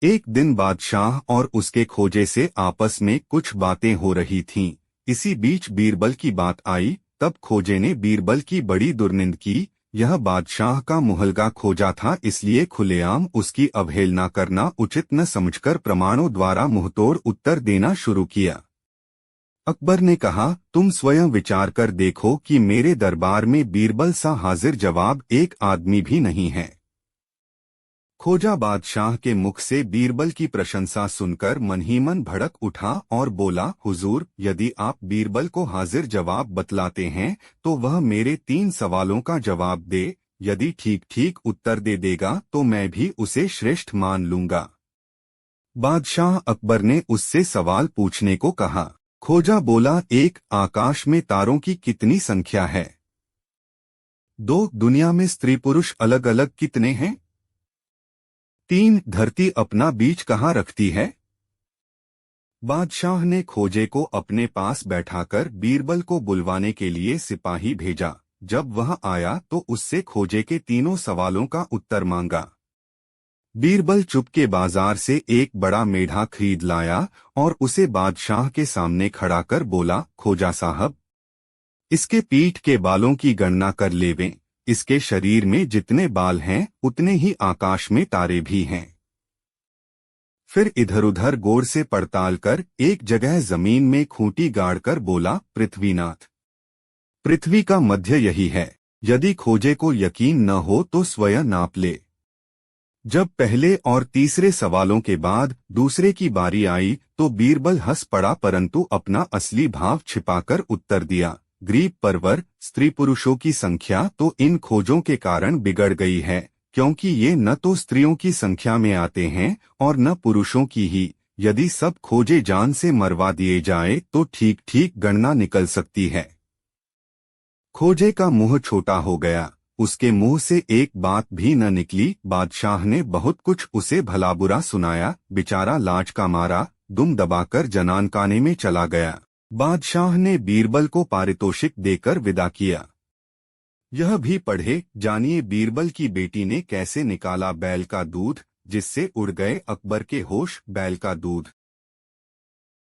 एक दिन बादशाह और उसके खोजे से आपस में कुछ बातें हो रही थीं। इसी बीच बीरबल की बात आई। तब खोजे ने बीरबल की बड़ी दुर्निंद की। यह बादशाह का मुहलगा खोजा था, इसलिए खुलेआम उसकी अवहेलना करना उचित न समझकर प्रमाणों द्वारा मुंहतोड़ उत्तर देना शुरू किया। अकबर ने कहा, तुम स्वयं विचार कर देखो कि मेरे दरबार में बीरबल सा हाजिर जवाब एक आदमी भी नहीं है। खोजा बादशाह के मुख से बीरबल की प्रशंसा सुनकर मन ही मन भड़क उठा और बोला, हुजूर, यदि आप बीरबल को हाजिर जवाब बतलाते हैं तो वह मेरे 3 सवालों का जवाब दे। यदि ठीक ठीक उत्तर दे देगा तो मैं भी उसे श्रेष्ठ मान लूंगा। बादशाह अकबर ने उससे सवाल पूछने को कहा। खोजा बोला, 1 आकाश में तारों की कितनी संख्या है? 2 दुनिया में स्त्री पुरुष अलग अलग कितने हैं? 3 धरती अपना बीज कहाँ रखती है? बादशाह ने खोजे को अपने पास बैठाकर बीरबल को बुलवाने के लिए सिपाही भेजा। जब वह आया तो उससे खोजे के तीनों सवालों का उत्तर मांगा। बीरबल चुपके बाजार से एक बड़ा मेढ़ा खरीद लाया और उसे बादशाह के सामने खड़ा कर बोला, खोजा साहब, इसके पीठ के बालों की गणना कर लेवें। इसके शरीर में जितने बाल हैं उतने ही आकाश में तारे भी हैं। फिर इधर उधर गौर से पड़ताल कर एक जगह जमीन में खूंटी गाड़कर बोला, पृथ्वीनाथ, पृथ्वी का मध्य यही है। यदि खोजे को यकीन न हो तो स्वयं नाप ले। जब पहले और तीसरे सवालों के बाद दूसरे की बारी आई तो बीरबल हंस पड़ा, परंतु अपना असली भाव छिपाकर उत्तर दिया, गरीब परवर, स्त्री पुरुषों की संख्या तो इन खोजों के कारण बिगड़ गई है, क्योंकि ये न तो स्त्रियों की संख्या में आते हैं और न पुरुषों की ही। यदि सब खोजे जान से मरवा दिए जाए तो ठीक ठीक गणना निकल सकती है। खोजे का मुंह छोटा हो गया, उसके मुंह से एक बात भी न निकली। बादशाह ने बहुत कुछ उसे भला बुरा सुनाया। बेचारा लाज का मारा दुम दबाकर जनानखाने में चला गया। बादशाह ने बीरबल को पारितोषिक देकर विदा किया। यह भी पढ़े, जानिए बीरबल की बेटी ने कैसे निकाला बैल का दूध, जिससे उड़ गए अकबर के होश। बैल का दूध